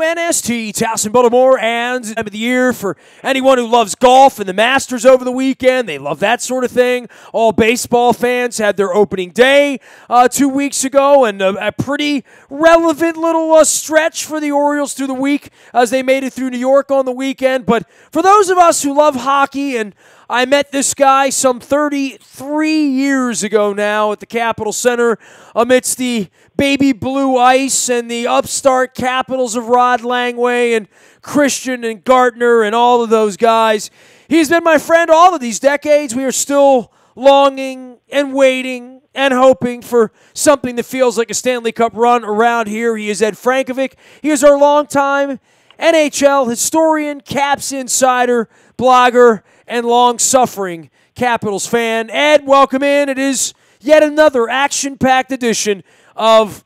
WNST, Towson, Baltimore, and time of the year for anyone who loves golf and the Masters over the weekend. They love that sort of thing. All baseball fans had their opening day 2 weeks ago, and a pretty relevant little stretch for the Orioles through the week as they made it through New York on the weekend. But for those of us who love hockey, and I met this guy some 33 years ago now at the Capitol Center amidst the baby blue ice and the upstart Capitals of Rod Langway and Christian and Gartner and all of those guys. He's been my friend all of these decades. We are still longing and waiting and hoping for something that feels like a Stanley Cup run around here. He is Ed Frankovic. He is our longtime NHL historian, Caps insider, blogger, and long-suffering Capitals fan. Ed, welcome in. It is yet another action-packed edition of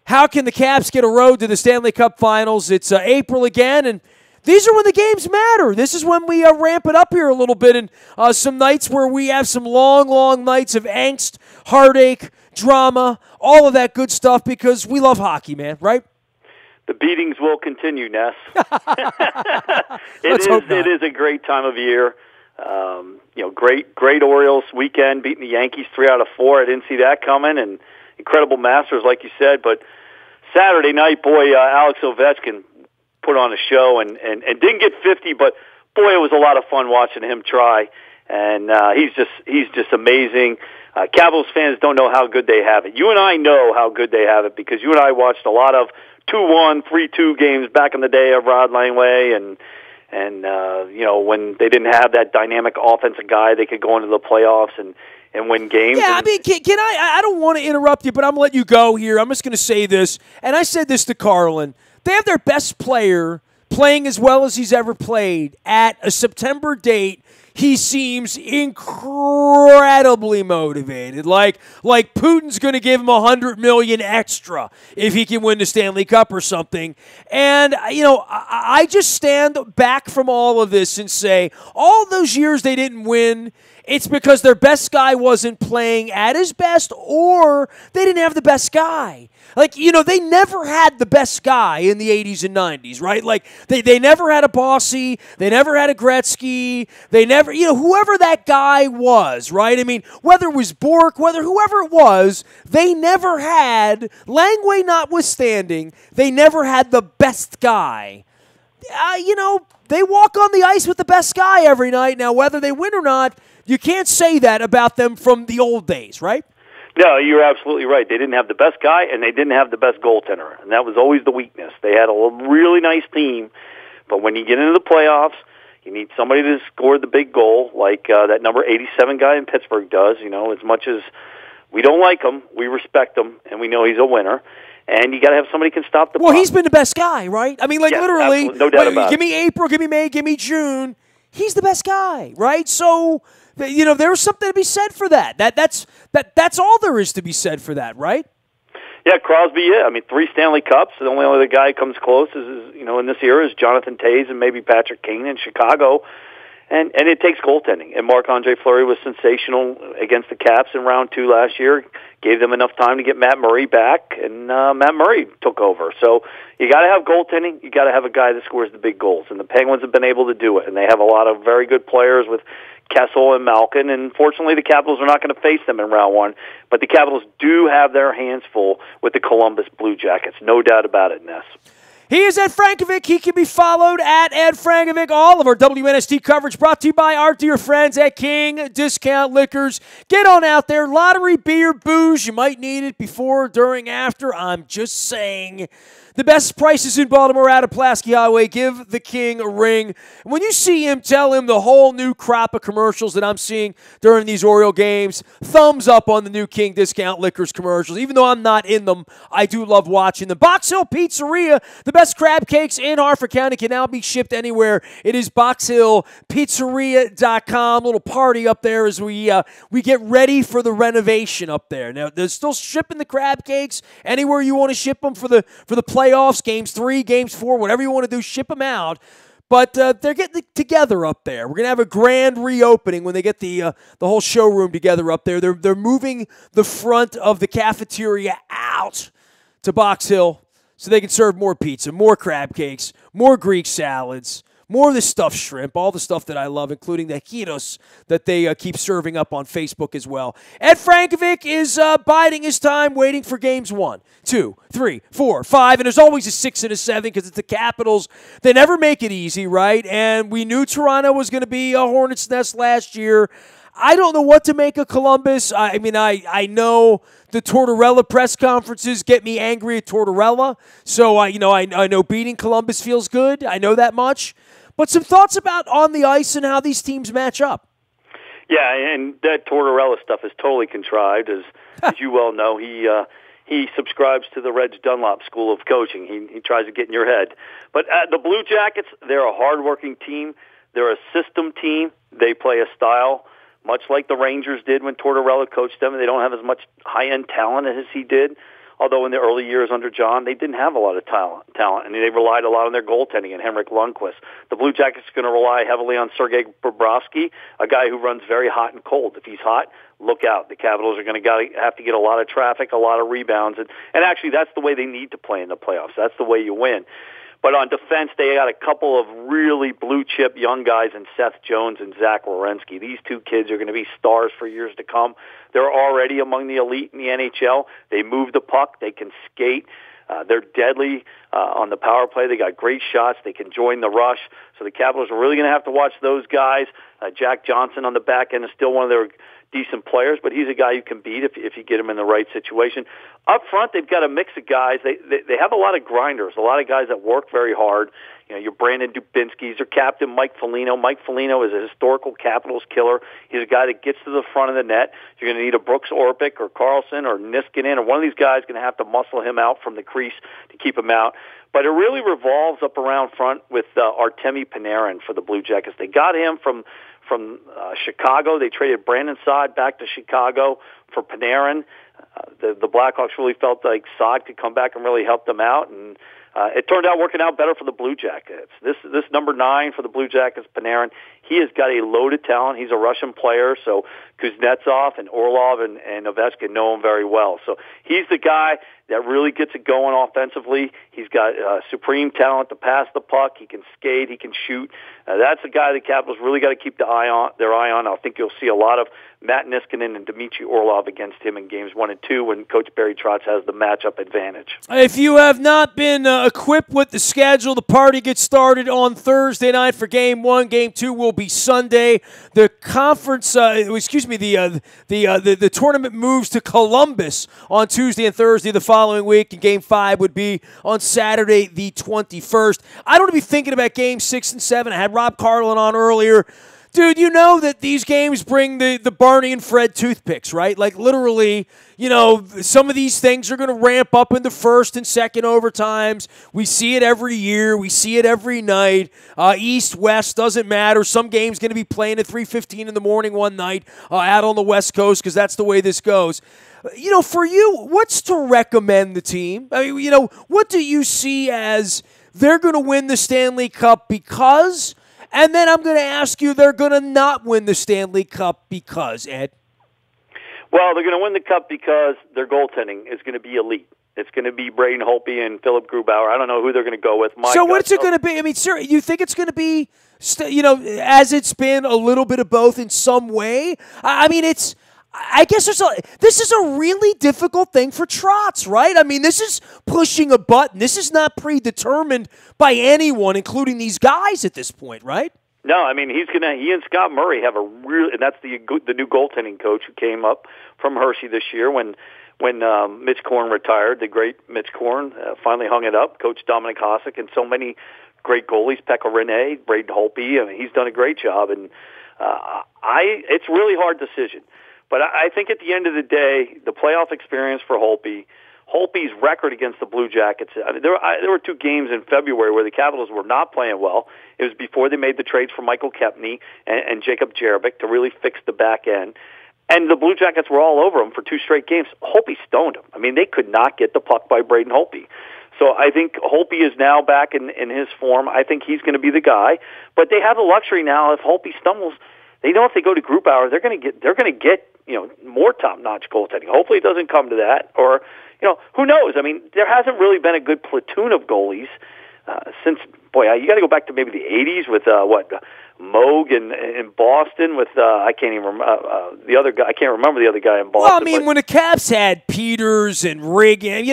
How Can the Caps Get a Road to the Stanley Cup Finals? It's April again, and these are when the games matter. This is when we ramp it up here a little bit, and some nights where we have some long, long nights of angst, heartache, drama, all of that good stuff because we love hockey, man, right? The beatings will continue, Ness. It is a great time of year. Great Orioles weekend, beating the Yankees 3 out of 4. I didn't see that coming, and incredible Masters, like you said. But Saturday night, boy, Alex Ovechkin put on a show and didn't get 50, but boy, it was a lot of fun watching him try. And he's just amazing. Capitals fans don't know how good they have it. You and I know how good they have it because you and I watched a lot of 2-1, 3-2 games back in the day of Rod Langway, and when they didn't have that dynamic offensive guy, they could go into the playoffs and win games. Yeah, I mean, can I don't want to interrupt you, but I'm going to let you go here. I'm just going to say this, and I said this to Carlin. They have their best player playing as well as he's ever played at a September date. He seems incredibly motivated. Like Putin's going to give him $100 million extra if he can win the Stanley Cup or something. And, I just stand back from all of this and say, all those years they didn't win, it's because their best guy wasn't playing at his best or they didn't have the best guy. They never had the best guy in the 80s and 90s, right? They never had a Bossy. They never had a Gretzky. They never, whoever that guy was, right? I mean, whether it was Bork, whoever it was, they never had, Langway notwithstanding, they never had the best guy. They walk on the ice with the best guy every night. Now, whether they win or not, you can't say that about them from the old days, right? No, you're absolutely right. They didn't have the best guy, and they didn't have the best goaltender, and that was always the weakness. They had a really nice team, but when you get into the playoffs, you need somebody to score the big goal, like that number 87 guy in Pittsburgh does. As much as we don't like him, we respect him, and we know he's a winner. And you got to have somebody who can stop the puck. Well, he's been the best guy, right? I mean, yes, literally, no doubt about it. Give me April, give me May, give me June. He's the best guy, right? So, there's something to be said for that. That's all there is to be said for that, right? Yeah, Crosby, yeah. I mean, 3 Stanley Cups. The only other guy who comes close is in this era is Jonathan Toews and maybe Patrick Kane in Chicago. And it takes goaltending. And Marc-Andre Fleury was sensational against the Caps in round 2 last year. Gave them enough time to get Matt Murray back, and Matt Murray took over. So you got to have goaltending. You got to have a guy that scores the big goals. And the Penguins have been able to do it. And they have a lot of very good players with Kessel and Malkin. And fortunately, the Capitals are not going to face them in round 1. But the Capitals do have their hands full with the Columbus Blue Jackets. No doubt about it, Ness. He is Ed Frankovic. He can be followed at Ed Frankovic. All of our WNST coverage brought to you by our dear friends at King Discount Liquors. Get on out there. Lottery, beer, booze. You might need it before, during, after. I'm just saying. The best prices in Baltimore out of Pulaski Highway. Give the King a ring. When you see him, tell him the whole new crop of commercials that I'm seeing during these Oriole games. Thumbs up on the new King Discount Liquors commercials. Even though I'm not in them, I do love watching them. Box Hill Pizzeria, the best crab cakes in Harford County, can now be shipped anywhere. It is BoxHillPizzeria.com. Little party up there as we get ready for the renovation up there. Now, they're still shipping the crab cakes anywhere you want to ship them for the playoffs, games 3, games 4, whatever you want to do, ship them out. But they're getting together up there. We're going to have a grand reopening when they get the whole showroom together up there. They're moving the front of the cafeteria out to Box Hill so they can serve more pizza, more crab cakes, more Greek salads, more of the stuffed shrimp, all the stuff that I love, including the gyros that they keep serving up on Facebook as well. Ed Frankovic is biding his time, waiting for games 1, 2, 3, 4, 5, and there's always a 6 and a 7 because it's the Capitals. They never make it easy, right? And we knew Toronto was going to be a hornet's nest last year. I don't know what to make of Columbus. I mean, I know the Tortorella press conferences get me angry at Tortorella, so I know beating Columbus feels good. I know that much. But some thoughts about on the ice and how these teams match up. Yeah, and that Tortorella stuff is totally contrived, as you well know. He subscribes to the Reg Dunlop School of Coaching. He tries to get in your head. But the Blue Jackets, they're a hardworking team. They're a system team. They play a style much like the Rangers did when Tortorella coached them. They don't have as much high-end talent as he did. Although in the early years under John, they didn't have a lot of talent, and they relied a lot on their goaltending and Henrik Lundqvist. The Blue Jackets are going to rely heavily on Sergei Bobrovsky, a guy who runs very hot and cold. If he's hot, look out. The Capitals are going to have to get a lot of traffic, a lot of rebounds, and actually that's the way they need to play in the playoffs. That's the way you win. But on defense, they got a couple of really blue-chip young guys in Seth Jones and Zach Werenski. These two kids are going to be stars for years to come. They're already among the elite in the NHL. They move the puck. They can skate. They're deadly on the power play. They got great shots. They can join the rush. So the Capitals are really going to have to watch those guys. Jack Johnson on the back end is still one of their decent players, but he's a guy you can beat if you get him in the right situation. Up front, they've got a mix of guys. They have a lot of grinders, a lot of guys that work very hard. You know, your Brandon Dubinsky's, their captain, Mike Foligno. Mike Foligno is a historical Capitals killer. He's a guy that gets to the front of the net. You're going to need a Brooks Orpik or Carlson or Niskanen, or one of these guys is going to have to muscle him out from the crease to keep him out. But it really revolves up around front with Artemi Panarin for the Blue Jackets. They got him from Chicago. They traded Brandon Saad back to Chicago for Panarin. The Blackhawks really felt like Saad could come back and really help them out, and it turned out working out better for the Blue Jackets. This number 9 for the Blue Jackets, Panarin, he has got a loaded talent. He's a Russian player, so Kuznetsov and Orlov and Ovechkin know him very well. So he's the guy that really gets it going offensively. He's got supreme talent to pass the puck. He can skate. He can shoot. That's the guy the Capitals really got to keep their eye on. I think you'll see a lot of Matt Niskanen and Dmitry Orlov against him in games 1 and 2 when Coach Barry Trotz has the matchup advantage. If you have not been equipped with the schedule, the party gets started on Thursday night for Game 1. Game 2 will be Sunday. The conference, the tournament moves to Columbus on Tuesday and Thursday the following week, and Game 5 would be on Saturday the 21st. I don't want to be thinking about Game 6 and 7. I had Rob Carlin on earlier. Dude, you know that these games bring the Barney and Fred toothpicks, right? Like, literally, you know, some of these things are going to ramp up in the first and second overtimes. We see it every year. We see it every night. East, West, doesn't matter. Some games going to be playing at 3:15 in the morning one night out on the West Coast because that's the way this goes. You know, for you, what's to recommend the team? I mean, you know, what do you see as they're going to win the Stanley Cup because... And then I'm going to ask you, they're going to not win the Stanley Cup because, Ed? Well, they're going to win the Cup because their goaltending is going to be elite. It's going to be Braden Holtby and Philip Grubauer. I don't know who they're going to go with. So what's it going to be? I mean, sir, you think it's going to be, as it's been a little bit of both in some way? I mean, I guess this is a really difficult thing for Trotz, right? I mean, this is pushing a button. This is not predetermined by anyone, including these guys at this point, right? No, I mean, he and Scott Murray have and that's the new goaltending coach who came up from Hershey this year when Mitch Korn retired. The great Mitch Korn finally hung it up. Coach Dominic Hasek and so many great goalies, Pekka Rinne, Braden Holtby. I mean, he's done a great job, and it's a really hard decision. But I think at the end of the day, the playoff experience for Holtby's record against the Blue Jackets, I mean, there were 2 games in February where the Capitals were not playing well. It was before they made the trades for Michael Kempny and Jacob Jerabik to really fix the back end. And the Blue Jackets were all over him for 2 straight games. Holtby stoned him. I mean, they could not get the puck by Braden Holtby. So I think Holtby is now back in his form. I think he's going to be the guy. But they have the luxury now, if Holtby stumbles, they know if they go to Grubauer, they're going to get more top-notch goaltending. Hopefully it doesn't come to that, or who knows? I mean, there hasn't really been a good platoon of goalies since, you got to go back to maybe the 80s with Moog in Boston with I can't even remember the other guy. I can't remember the other guy in Boston. Well, I mean, when the Caps had Peters and Riggin,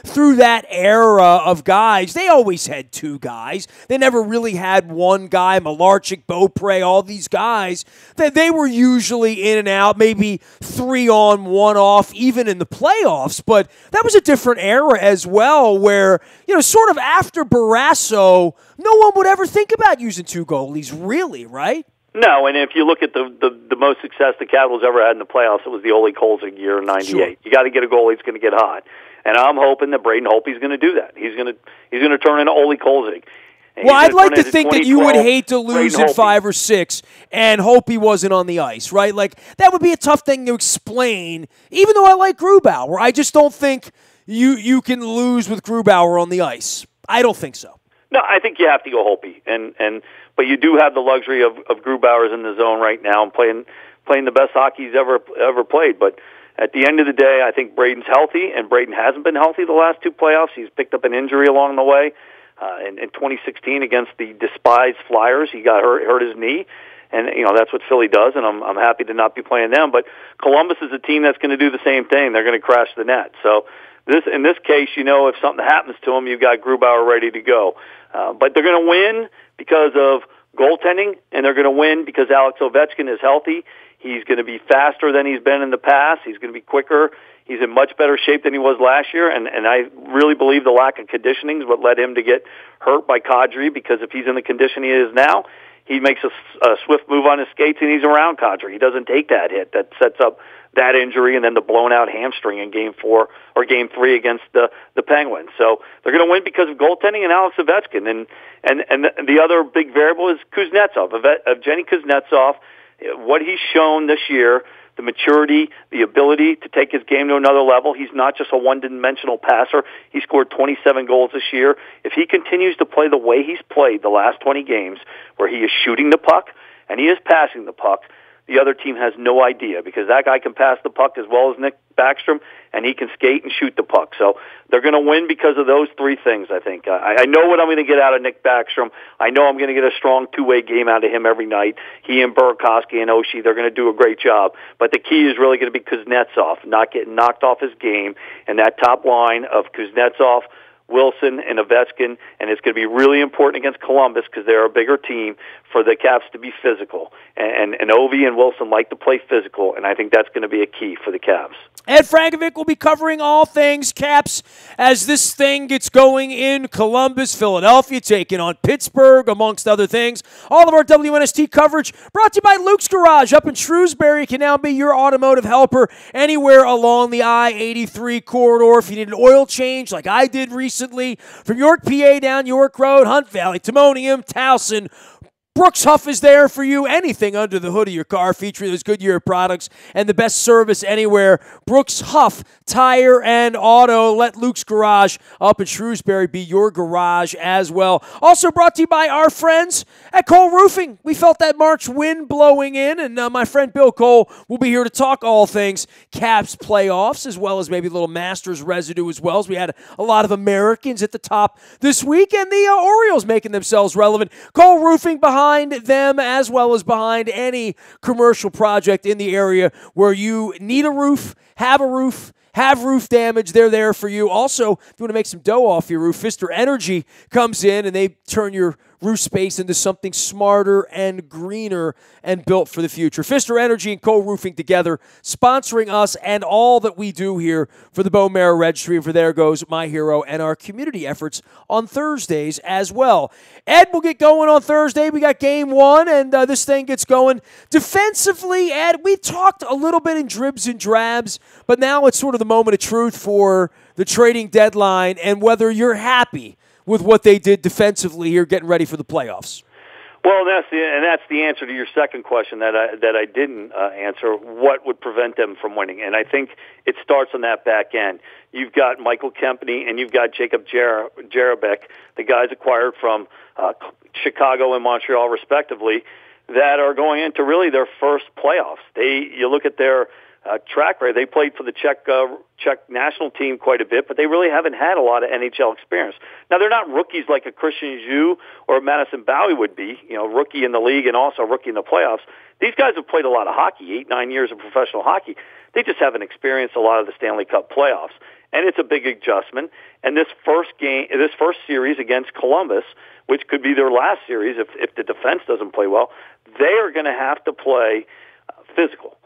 through that era of guys, they always had two guys. They never really had one guy. Malarchik, Beaupre, all these guys. They were usually in and out, maybe 3 on, 1 off, even in the playoffs. But that was a different era as well, where sort of after Barrasso, no one would ever think about using 2 goalies, really, right? No, and if you look at the most success the Capitals ever had in the playoffs, it was the Ole Kolzig year in '98. Sure. You got to get a goalie that's going to get hot, and I'm hoping that Braden Holtby's going to do that. He's going to turn into Ole Kolzig. Well, I'd like to think that you would hate to lose in 5 or 6, and Holtby wasn't on the ice, right? Like, that would be a tough thing to explain, even though I like Grubauer. I just don't think you can lose with Grubauer on the ice. I don't think so. No, I think you have to go Holtby, but you do have the luxury of Grubauer's in the zone right now and playing the best hockey he's ever played. But at the end of the day, I think Braden's healthy, and Braden hasn't been healthy the last 2 playoffs. He's picked up an injury along the way. In 2016 against the despised Flyers, he got hurt his knee, and that's what Philly does, and I'm happy to not be playing them. But Columbus is a team that's going to do the same thing. They're going to crash the net. So in this case, if something happens to him, you've got Grubauer ready to go. But they're going to win because of goaltending, and they're going to win because Alex Ovechkin is healthy. He's going to be faster than he's been in the past. He's going to be quicker. He's in much better shape than he was last year, and I really believe the lack of conditioning is what led him to get hurt by Kadri, because if he's in the condition he is now, he makes a swift move on his skates and he's around Kadri. He doesn't take that hit that sets up that injury and then the blown out hamstring in Game 4 or Game 3 against the Penguins. So they're going to win because of goaltending and Alex Ovechkin. And the other big variable is Kuznetsov. Evgeny Kuznetsov, what he's shown this year, the maturity, the ability to take his game to another level. He's not just a one-dimensional passer. He scored 27 goals this year. If he continues to play the way he's played the last 20 games, where he is shooting the puck and he is passing the puck, the other team has no idea, because that guy can pass the puck as well as Nick Backstrom, and he can skate and shoot the puck. So they're going to win because of those 3 things, I think. I know what I'm going to get out of Nick Backstrom. I know I'm going to get a strong 2-way game out of him every night. He and Burakovsky and Oshie, they're going to do a great job. But the key is really going to be Kuznetsov, not getting knocked off his game, and that top line of Kuznetsov, Wilson, and Ovechkin, and it's going to be really important against Columbus because they're a bigger team for the Caps to be physical. And Ovi and Wilson like to play physical, and I think that's going to be a key for the Caps. Ed Frankovic will be covering all things Caps as this thing gets going in Columbus, Philadelphia, taking on Pittsburgh, amongst other things. All of our WNST coverage brought to you by Luke's Garage up in Shrewsbury. Can now be your automotive helper anywhere along the I-83 corridor. If you need an oil change like I did recently, from York, PA down York Road, Hunt Valley, Timonium, Towson, Brooks Huff is there for you. Anything under the hood of your car, featuring those Goodyear products and the best service anywhere. Brooks Huff Tire and Auto. Let Luke's Garage up in Shrewsbury be your garage as well. Also brought to you by our friends at Cole Roofing. We felt that March wind blowing in, and my friend Bill Cole will be here to talk all things Caps playoffs, as well as maybe a little Masters residue as well, as we had a lot of Americans at the top this week, and the Orioles making themselves relevant. Cole Roofing behind them, as well as behind any commercial project in the area where you need a roof, have roof damage. They're there for you. Also, if you want to make some dough off your roof, Pfister Energy comes in and they turn your roof space into something smarter and greener and built for the future. Pfister Energy and Cole Roofing together, sponsoring us and all that we do here for the Bone Marrow Registry. And for There Goes My Hero and our community efforts on Thursdays as well. Ed, we'll get going on Thursday. We got Game 1, and this thing gets going. Defensively, Ed, we talked a little bit in dribs and drabs, but now it's sort of the moment of truth for the trading deadline and whether you're happy with what they did defensively here, getting ready for the playoffs. Well, that's the answer to your second question that I didn't answer. What would prevent them from winning? And I think it starts on that back end. You've got Michael Kempany and you've got Jacob Jarabek, the guys acquired from Chicago and Montreal, respectively. that are going into really their first playoffs. You look at their track record. They played for the Czech national team quite a bit, but they really haven't had a lot of NHL experience. Now, they're not rookies like a Christian Zhu or Madison Bowie would be, rookie in the league and also rookie in the playoffs. These guys have played a lot of hockey, 8-9 years of professional hockey. They just haven't experienced a lot of the Stanley Cup playoffs, and it's a big adjustment. And this first series against Columbus, which could be their last series if the defense doesn't play well, they are going to have to play physical.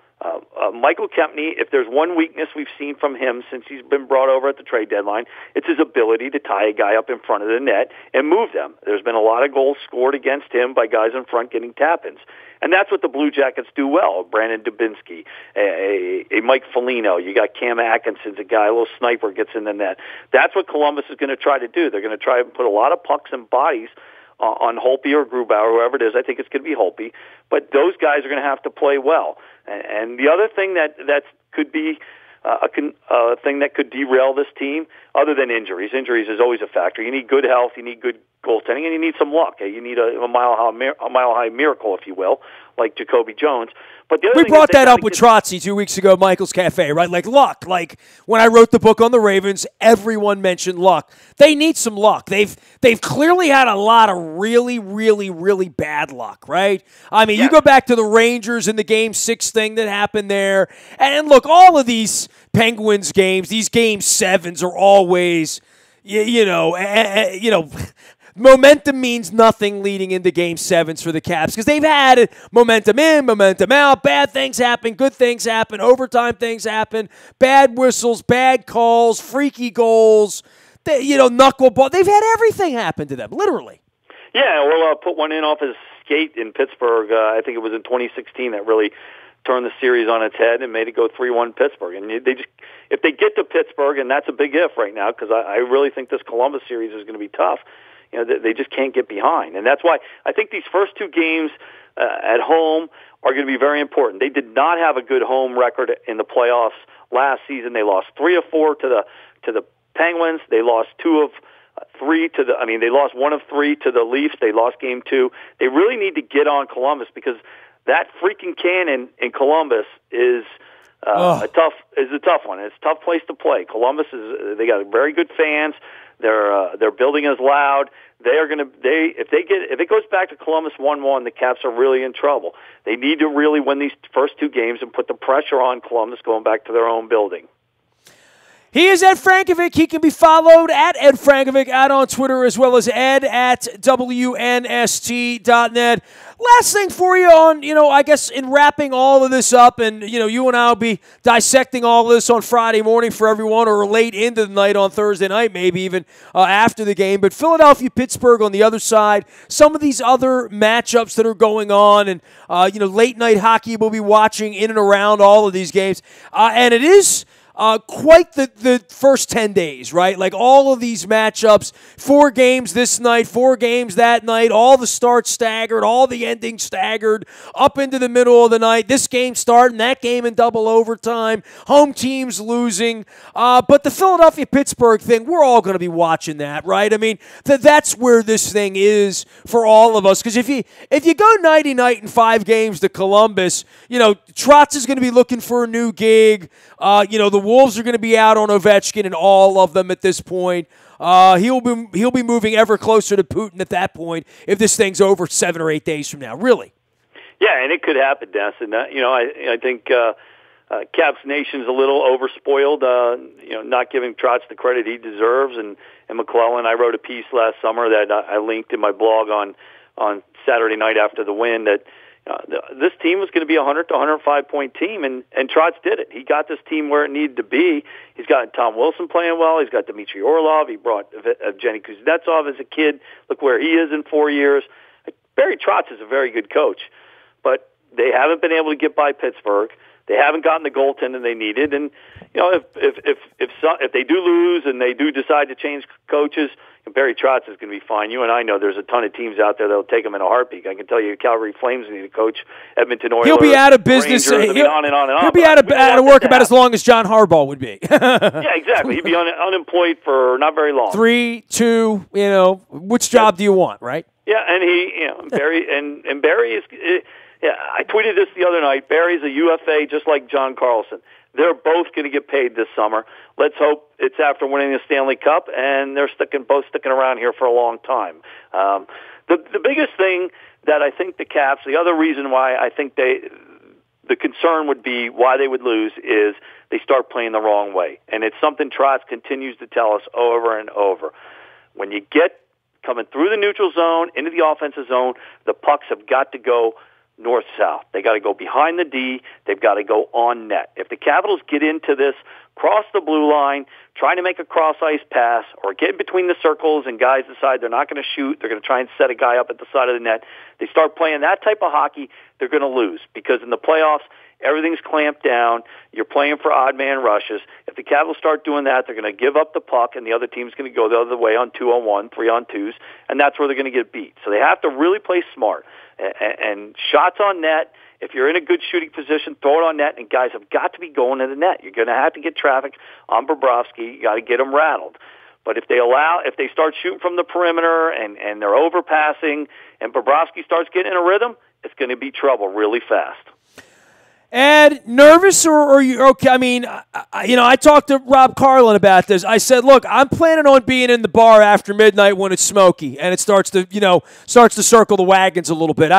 Michael Kempny, if there's one weakness we've seen from him since he's been brought over at the trade deadline, it's his ability to tie a guy up in front of the net and move them. There's been a lot of goals scored against him by guys in front getting tap-ins. And that's what the Blue Jackets do well. Brandon Dubinsky, a Mike Foligno, you got Cam Atkinson's a guy, a little sniper gets in the net. That's what Columbus is going to try to do. They're going to try and put a lot of pucks and bodies on Holtby or Grubauer, whoever it is. I think it's going to be Holtby. But those guys are going to have to play well. And the other thing that could be a thing that could derail this team, other than injuries. Injuries is always a factor. You need good health, you need good goaltending, and you need some luck. You need a mile-high miracle, if you will, like Jacoby Jones. But the other we brought that up with Trotsy 2 weeks ago at Michael's Cafe, right? Like luck. Like when I wrote the book on the Ravens, everyone mentioned luck. They need some luck. They've clearly had a lot of really, really, really bad luck, right? I mean, You go back to the Rangers and the Game 6 thing that happened there. And look, all of these Penguins games, these Game 7s are always, momentum means nothing leading into Game 7s for the Caps because they've had momentum in, momentum out, bad things happen, good things happen, overtime things happen, bad whistles, bad calls, freaky goals, knuckleball. They've had everything happen to them, literally. Yeah, we'll put one in off his skate in Pittsburgh. I think it was in 2016 that really turned the series on its head and made it go 3-1 Pittsburgh. And if they get to Pittsburgh, and that's a big if right now because I really think this Columbus series is going to be tough, they just can't get behind. And that's why I think these first two games at home are going to be very important. They did not have a good home record in the playoffs last season. They lost 3 of 4 to the Penguins. They lost 2 of 3 they lost 1 of 3 to the Leafs. They lost Game 2. They really need to get on Columbus because that freaking cannon in Columbus is a tough one. It's a tough place to play. Columbus they got very good fans. They're building as loud. If it goes back to Columbus 1-1, the Caps are really in trouble. They need to really win these first two games and put the pressure on Columbus going back to their own building. He is Ed Frankovic. He can be followed at Ed Frankovic out on Twitter as well as Ed at WNST.net. Last thing for you on, I guess in wrapping all of this up, and, you and I will be dissecting all of this on Friday morning for everyone or late into the night on Thursday night, maybe even after the game. But Philadelphia-Pittsburgh on the other side, some of these other matchups that are going on, and, late night hockey we'll be watching in and around all of these games. And it is quite the first 10 days, right? Like all of these matchups, 4 games this night, 4 games that night, all the starts staggered, all the endings staggered, up into the middle of the night, this game starting, that game in double overtime, home teams losing. But the Philadelphia-Pittsburgh thing, we're all going to be watching that, right? I mean, that's where this thing is for all of us. Because if you go nighty-night in 5 games to Columbus, Trotz is going to be looking for a new gig. The Wolves are going to be out on Ovechkin and all of them at this point. He'll be moving ever closer to Putin at that point if this thing's over 7 or 8 days from now. Really? Yeah, and it could happen, Dennis. And I think Caps Nation's a little overspoiled. Not giving Trotz the credit he deserves. And McClellan, I wrote a piece last summer that I linked in my blog on Saturday night after the win that. This team was going to be a 100 to 105-point team, and Trotz did it. He got this team where it needed to be. He's got Tom Wilson playing well. He's got Dmitry Orlov. He brought Evgeny Kuznetsov as a kid. Look where he is in 4 years. Barry Trotz is a very good coach, but they haven't been able to get by Pittsburgh. They haven't gotten the goaltender they needed, and if they do lose and they do decide to change coaches, Barry Trotz is going to be fine. You and I know there's a ton of teams out there that'll take him in a heartbeat. I can tell you, Calgary Flames need a coach, Edmonton Oilers. He'll be out of business. Rangers, on and on and on. He'll be out of work about as long as John Harbaugh would be. Yeah, exactly. He'd be unemployed for not very long. 3, 2. Which job do you want, right? Yeah, and Barry and Barry is. Yeah, I tweeted this the other night. Barry's a UFA, just like John Carlson. They're both going to get paid this summer. Let's hope it's after winning the Stanley Cup, and they're both sticking around here for a long time. The biggest thing that I think the Caps, the other reason why I think the concern would be why they would lose is they start playing the wrong way. And it's something Trotz continues to tell us over and over. When you get coming through the neutral zone, into the offensive zone, the pucks have got to go north-south. They got to go behind the D. They've got to go on net. If the Capitals get into this, cross the blue line, trying to make a cross-ice pass, or get in between the circles and guys decide they're not going to shoot, they're going to try and set a guy up at the side of the net, they start playing that type of hockey, they're going to lose. Because in the playoffs, everything's clamped down. You're playing for odd man rushes. If the Capitals start doing that, they're going to give up the puck, and the other team's going to go the other way on 2-on-1, 3-on-2s, and that's where they're going to get beat. So they have to really play smart. And shots on net, if you're in a good shooting position, throw it on net, and guys have got to be going to the net. You're going to have to get traffic on Bobrovsky. You got to get them rattled. But if they start shooting from the perimeter and they're overpassing, and Bobrovsky starts getting in a rhythm, it's going to be trouble really fast. Ed, nervous or are you okay? I mean, I talked to Rob Carlin about this. I said, look, I'm planning on being in the bar after midnight when it's smoky and it starts to circle the wagons a little bit.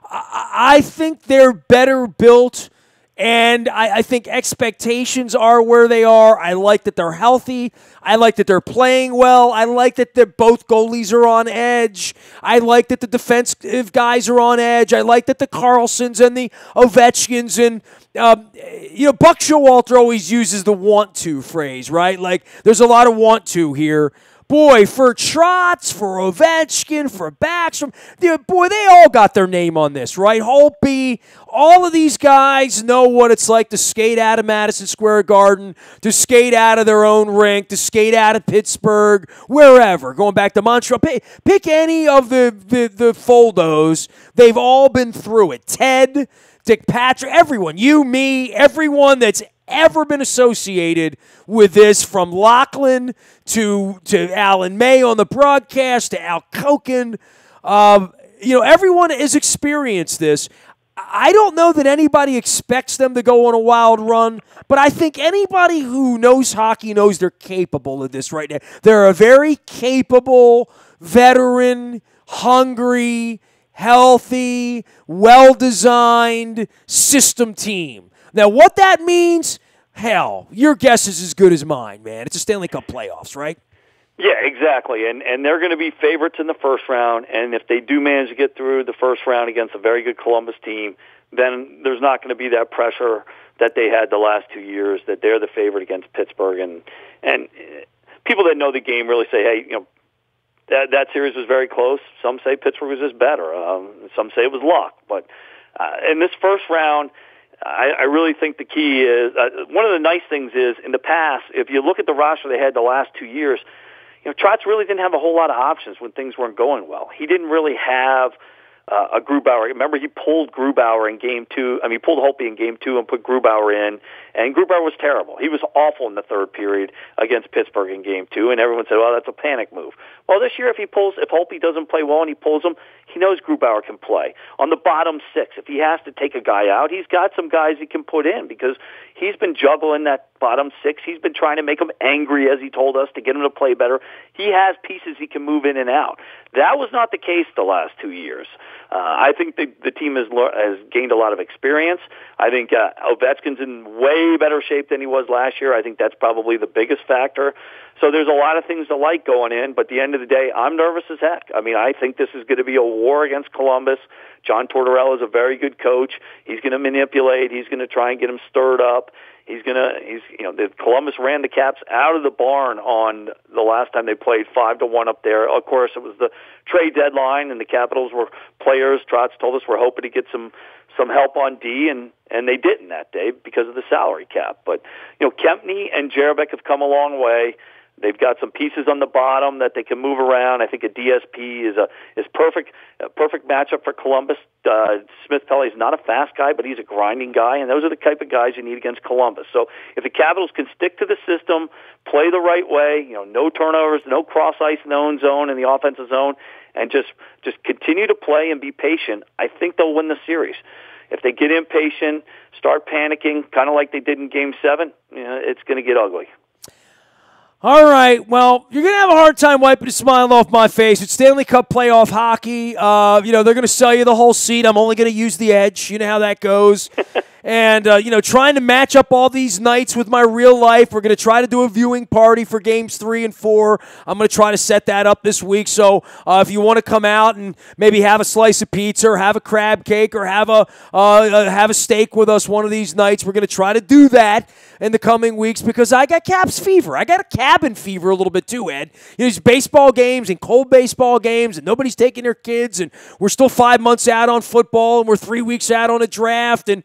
I think they're better built, and I think expectations are where they are. I like that they're healthy. I like that they're playing well. I like that both goalies are on edge. I like that the defensive guys are on edge. I like that the Carlsons and the Ovechkins and Buck Showalter always uses the want to phrase, right? Like there's a lot of want to here. Boy, for Trotz, for Ovechkin, for Backstrom, boy, they all got their name on this, right? Holtby, all of these guys know what it's like to skate out of Madison Square Garden, to skate out of their own rink, to skate out of Pittsburgh, wherever. Going back to Montreal, pick any of the Foldos. They've all been through it. Ted, Dick Patrick, everyone, you, me, everyone that's ever been associated with this, from Lachlan to Alan May on the broadcast to Al Koken. Everyone has experienced this. I don't know that anybody expects them to go on a wild run, but I think anybody who knows hockey knows they're capable of this right now. They're a very capable, veteran, hungry, healthy, well-designed system team. Now, what that means, hell, your guess is as good as mine, man. It's a Stanley Cup playoffs, right? Yeah, exactly. And they're going to be favorites in the first round, and if they do manage to get through the first round against a very good Columbus team, then there's not going to be that pressure that they had the last 2 years, that they're the favorite against Pittsburgh. And people that know the game really say, hey, that series was very close. Some say Pittsburgh was just better. Some say it was luck. But in this first round, I really think the key is, one of the nice things is, in the past, if you look at the roster they had the last 2 years, Trotz really didn't have a whole lot of options when things weren't going well. He didn't really have a Grubauer. Remember, he pulled Grubauer in Game 2. I mean, he pulled Holtby in Game 2 and put Grubauer in, and Grubauer was terrible. He was awful in the third period against Pittsburgh in Game 2, and everyone said, well, that's a panic move. Well, this year, if Holtby doesn't play well and he pulls him, he knows Grubauer can play. On the bottom six, if he has to take a guy out, he's got some guys he can put in, because he's been juggling that bottom six. He's been trying to make him angry, as he told us, to get him to play better. He has pieces he can move in and out. That was not the case the last 2 years. I think the team has gained a lot of experience. I think Ovechkin's in way better shape than he was last year. I think that's probably the biggest factor. So there's a lot of things to like going in, but at the end of the day, I'm nervous as heck. I mean, I think this is going to be a war against Columbus. John Tortorella is a very good coach. He's going to manipulate. He's going to try and get him stirred up. Columbus ran the Caps out of the barn on the last time they played 5-1 up there. Of course, it was the trade deadline, and the Capitals were players. Trotz told us we're hoping to get some help on D, and they didn't that day because of the salary cap. But Kempny and Jerabek have come a long way. They've got some pieces on the bottom that they can move around. I think a DSP is perfect matchup for Columbus. Smith Pelly's not a fast guy, but he's a grinding guy, and those are the type of guys you need against Columbus. So if the Capitals can stick to the system, play the right way, no turnovers, no cross ice, no zone in the offensive zone, and just continue to play and be patient, I think they'll win the series. If they get impatient, start panicking, kind of like they did in Game 7, it's going to get ugly. All right, well, you're going to have a hard time wiping a smile off my face. It's Stanley Cup playoff hockey. They're going to sell you the whole seat. I'm only going to use the edge. You know how that goes. And, trying to match up all these nights with my real life. We're going to try to do a viewing party for Games 3 and 4. I'm going to try to set that up this week. So if you want to come out and maybe have a slice of pizza or have a crab cake or have a steak with us one of these nights, we're going to try to do that in the coming weeks because I got Caps fever. I got a cabin fever a little bit too, Ed. These baseball games and cold baseball games, and nobody's taking their kids, and we're still 5 months out on football, and we're 3 weeks out on a draft, and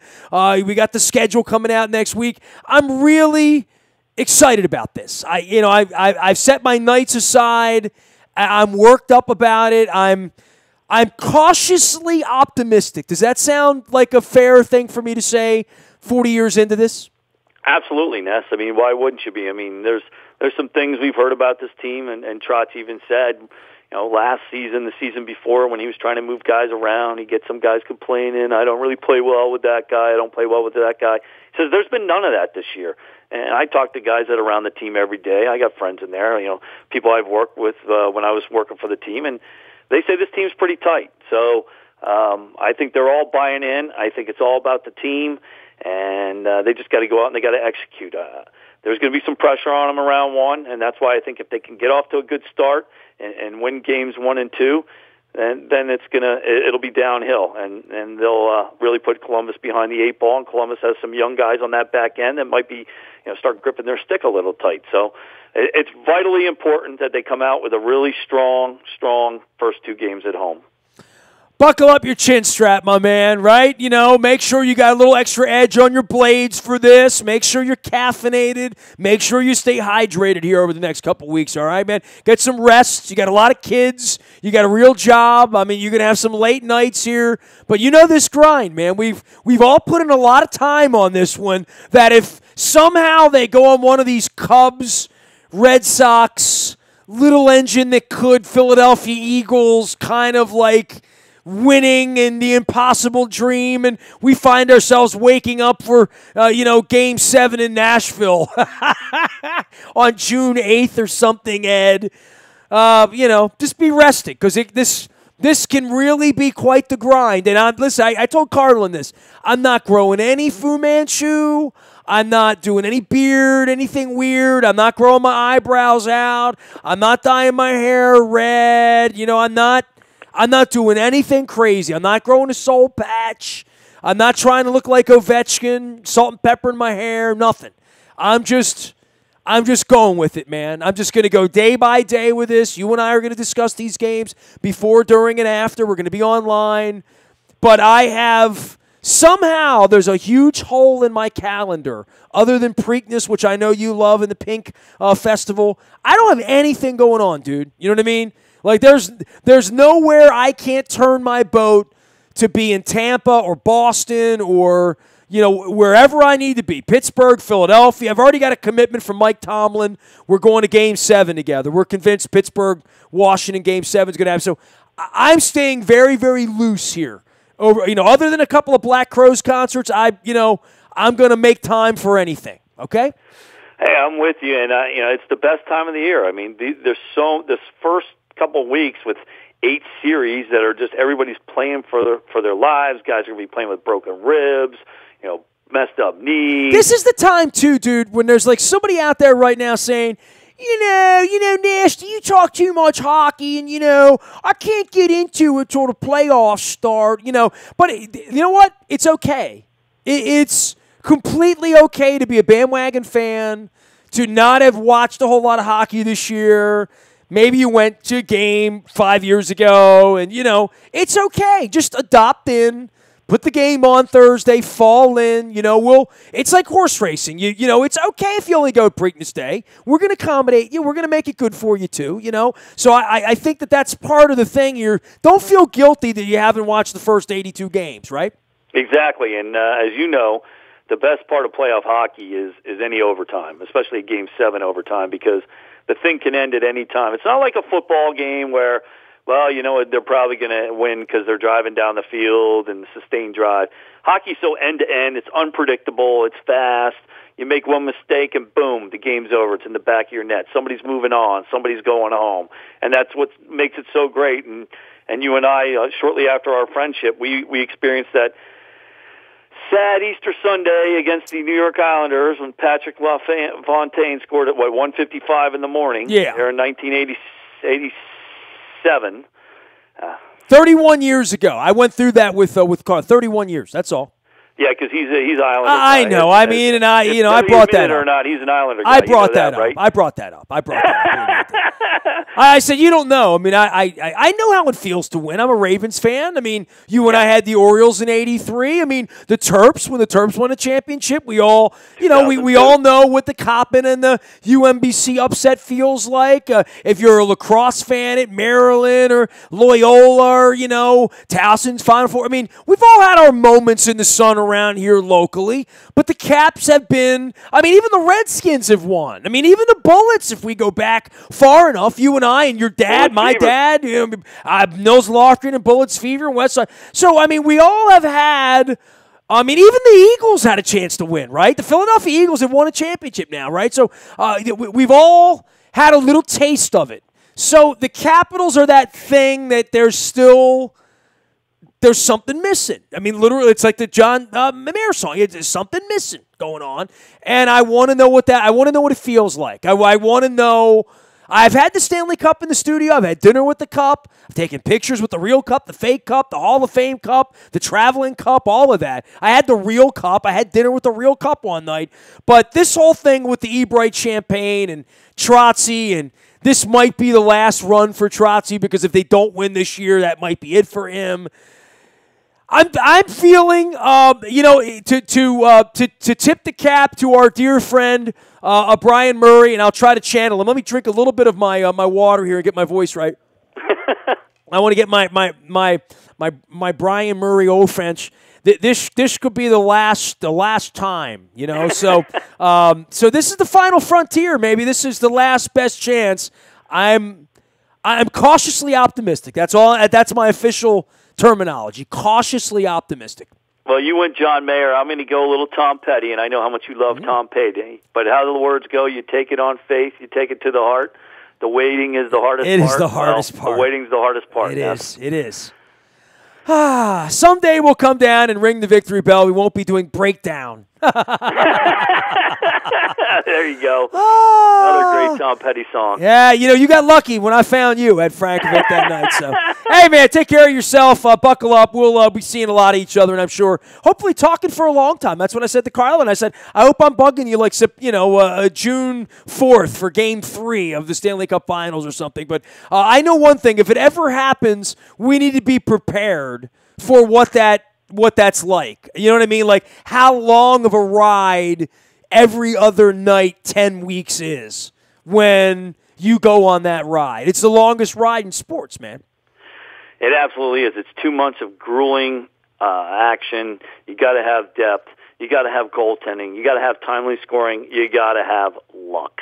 we got the schedule coming out next week. I'm really excited about this. I've set my nights aside. I'm worked up about it. I'm cautiously optimistic. Does that sound like a fair thing for me to say 40 years into this? Absolutely, Ness. I mean, why wouldn't you be? I mean, there's some things we've heard about this team, and Trotz even said, last season, the season before, when he was trying to move guys around, he gets some guys complaining, I don't really play well with that guy, I don't play well with that guy. He says there's been none of that this year. And I talk to guys that are around the team every day. I got friends in there, people I've worked with when I was working for the team, and they say this team's pretty tight. So I think they're all buying in. I think it's all about the team. And they just got to go out and they got to execute. There's going to be some pressure on them around 1, and that's why I think if they can get off to a good start and win games 1 and 2, then it'll be downhill, and they'll really put Columbus behind the 8 ball. And Columbus has some young guys on that back end that might be start gripping their stick a little tight. So it's vitally important that they come out with a really strong first 2 games at home. Buckle up your chin strap, my man, right? Make sure you got a little extra edge on your blades for this. Make sure you're caffeinated. Make sure you stay hydrated here over the next couple weeks, all right, man? Get some rest. You got a lot of kids. You got a real job. I mean, you're going to have some late nights here. But this grind, man. We've all put in a lot of time on this one that if somehow they go on one of these Cubs, Red Sox, little engine that could, Philadelphia Eagles, kind of like winning in the impossible dream, and we find ourselves waking up for, Game 7 in Nashville on June 8th or something, Ed. Just be rested because this can really be quite the grind. And I told Carlin this. I'm not growing any Fu Manchu. I'm not doing any beard, anything weird. I'm not growing my eyebrows out. I'm not dyeing my hair red. I'm not doing anything crazy. I'm not growing a soul patch. I'm not trying to look like Ovechkin, salt and pepper in my hair, nothing. I'm just going with it, man. I'm just going to go day by day with this. You and I are going to discuss these games before, during, and after. We're going to be online. But somehow there's a huge hole in my calendar other than Preakness, which I know you love, and the Pink Festival. I don't have anything going on, dude. You know what I mean? Like, there's nowhere I can't turn my boat to be in Tampa or Boston or, wherever I need to be. Pittsburgh, Philadelphia. I've already got a commitment from Mike Tomlin. We're going to Game 7 together. We're convinced Pittsburgh, Washington, Game 7 is going to happen. So I'm staying very, very loose here. Other than a couple of Black Crowes concerts, I'm going to make time for anything, okay? Hey, I'm with you, and it's the best time of the year. I mean, this first couple of weeks with 8 series that are just everybody's playing for their lives. Guys are going to be playing with broken ribs, messed up knees. This is the time too, dude, when there's like somebody out there right now saying, Nasty, you talk too much hockey, and I can't get into it till the playoffs start. But you know what? It's okay. It's completely okay to be a bandwagon fan, to not have watched a whole lot of hockey this year. Maybe you went to a game 5 years ago, and, it's okay. Just adopt in. Put the game on Thursday, fall in, it's like horse racing. It's okay if you only go Preakness Day. We're going to accommodate you. We're going to make it good for you too, So I think that's part of the thing here. Don't feel guilty that you haven't watched the first 82 games, right? Exactly. And as you know, the best part of playoff hockey is any overtime, especially Game 7 overtime, because the thing can end at any time. It's not like a football game where, well, they're probably going to win because they're driving down the field and the sustained drive. Hockey's so end-to-end. It's unpredictable. It's fast. You make one mistake, and boom, the game's over. It's in the back of your net. Somebody's moving on. Somebody's going home. And that's what makes it so great. And you and I, shortly after our friendship, we experienced that sad Easter Sunday against the New York Islanders when Patrick LaFontaine scored at, 1:55 in the morning. Yeah. There in 1987. 31 years ago. I went through that with Carl. 31 years. That's all. Yeah, because he's Islander. I know. I mean, and I brought that up. Or not, he's an Islander guy. I brought that up. Right? I brought that up. I said, you don't know. I mean, I know how it feels to win. I'm a Ravens fan. I mean, you and I had the Orioles in '83. I mean, the Terps, when the Terps won a championship, we all, we all know what the Coppin and the UMBC upset feels like. If you're a lacrosse fan at Maryland or Loyola or, Towson's Final Four. I mean, we've all had our moments in the sun around here locally, but the Caps have been, even the Redskins have won. Even the Bullets, if we go back far enough, you and I and your dad, my dad, Nils Lofgren and Bullets Fever and Westside. So, we all have had, even the Eagles had a chance to win, right? The Philadelphia Eagles have won a championship now, right? So, we've all had a little taste of it. So, the Capitals are that thing that there's something missing. Literally, it's like the John Mayer song. There's something missing going on, and I want to know what it feels like. I want to know. I've had the Stanley Cup in the studio. I've had dinner with the cup. I've taken pictures with the real cup, the fake cup, the Hall of Fame cup, the traveling cup, all of that. I had the real cup. I had dinner with the real cup one night. But this whole thing with the E-Bright champagne and Trotzy, and this might be the last run for Trotzy because if they don't win this year, that might be it for him. I'm feeling, to tip the cap to our dear friend Brian Murray, and I'll try to channel him. Let me drink a little bit of my water here and get my voice right. I want to get my Brian Murray offense. This could be the last time, So so this is the final frontier. Maybe this is the last best chance. I'm cautiously optimistic. That's all. That's my official terminology. Cautiously optimistic. Well, you went John Mayer. I'm going to go a little Tom Petty, and I know how much you love Tom Petty. But how the words go, you take it on faith, you take it to the heart. The waiting is the hardest part. It is the hardest part. The waiting's the hardest part. It is. It is. Someday we'll come down and ring the victory bell. We won't be doing breakdown. There you go. Another great Tom Petty song. Yeah, you got lucky when I found you at Frankovic that night. So, hey, man, take care of yourself. Buckle up. We'll be seeing a lot of each other, and I'm sure, hopefully, talking for a long time. That's what I said to Carla, I said, I hope I'm bugging you like, June 4th for Game 3 of the Stanley Cup Finals or something. But I know one thing. If it ever happens, we need to be prepared for what that's like. You know what I mean? Like how long of a ride every other night 10 weeks is when you go on that ride. It's the longest ride in sports, man. It absolutely is. It's 2 months of grueling action. You got to have depth. You got to have goaltending. You got to have timely scoring. You got to have luck.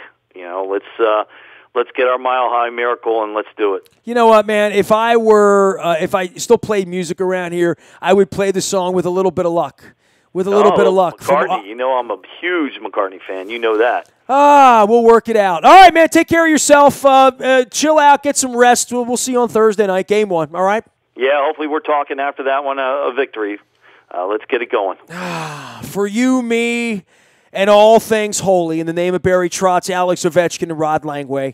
Let's get our mile-high miracle and let's do it. You know what, man? If I still played music around here, I would play the song With a Little Bit of Luck. With a little bit of luck. McCartney. I'm a huge McCartney fan. You know that. We'll work it out. All right, man. Take care of yourself. Chill out. Get some rest. We'll see you on Thursday night, Game 1. All right? Yeah, hopefully we're talking after that one a victory. Let's get it going. For you, me, and all things holy, in the name of Barry Trotz, Alex Ovechkin, and Rod Langway,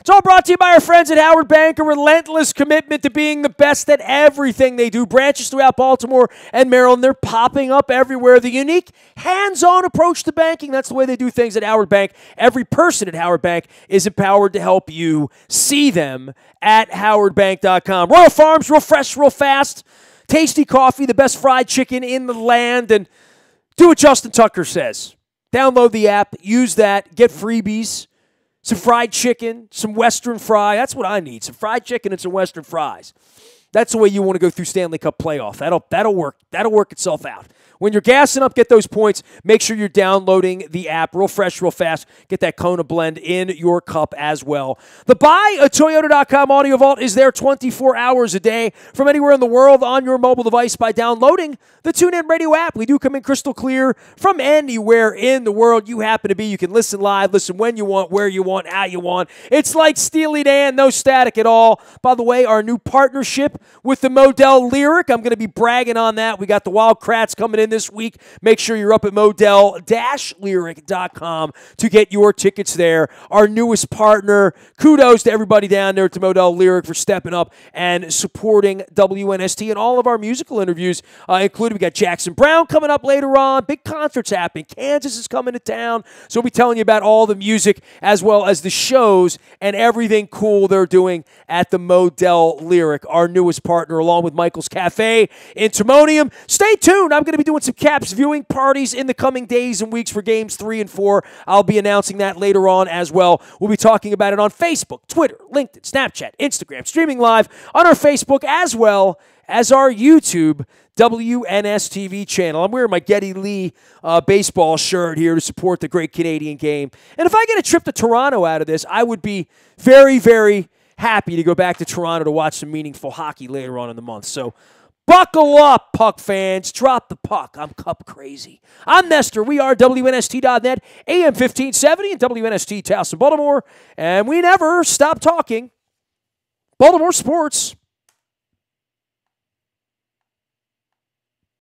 It's all brought to you by our friends at Howard Bank, a relentless commitment to being the best at everything they do. Branches throughout Baltimore and Maryland, they're popping up everywhere. The unique, hands-on approach to banking, that's the way they do things at Howard Bank. Every person at Howard Bank is empowered to help you. See them at howardbank.com. Royal Farms, real fresh, real fast. Tasty coffee, the best fried chicken in the land. And do what Justin Tucker says. Download the app, use that, get freebies. Some fried chicken, some Western fry. That's what I need. Some fried chicken and some Western fries. That's the way you want to go through Stanley Cup playoff. That'll work. That'll work itself out. When you're gassing up, get those points. Make sure you're downloading the app real fresh, real fast. Get that Kona blend in your cup as well. The buyatoyota.com audio vault is there 24 hours a day from anywhere in the world on your mobile device by downloading the TuneIn Radio app. We do come in crystal clear from anywhere in the world you happen to be. You can listen live, listen when you want, where you want, how you want. It's like Steely Dan, no static at all. By the way, our new partnership with the Model Lyric, I'm going to be bragging on that. We got the Wildcrats coming in this week. Make sure you're up at model-lyric.com to get your tickets there. Our newest partner. Kudos to everybody down there at the Model Lyric for stepping up and supporting WNST and all of our musical interviews, including we got Jackson Brown coming up later on. Big concerts happening. Kansas is coming to town. So we'll be telling you about all the music as well as the shows and everything cool they're doing at the Model Lyric, our newest partner, along with Michael's Cafe in Timonium. Stay tuned. I'm going to be doing some Caps viewing parties in the coming days and weeks for games 3 and 4. I'll be announcing that later on as well. We'll be talking about it on Facebook, Twitter, LinkedIn, Snapchat, Instagram, streaming live on our Facebook as well as our YouTube WNSTV channel. I'm wearing my Geddy Lee baseball shirt here to support the great Canadian game. And if I get a trip to Toronto out of this, I would be very, very happy to go back to Toronto to watch some meaningful hockey later on in the month. So buckle up, Puck fans. Drop the puck. I'm Cup crazy. I'm Nestor. We are WNST.net, AM 1570 and WNST Towson, Baltimore. And we never stop talking Baltimore sports.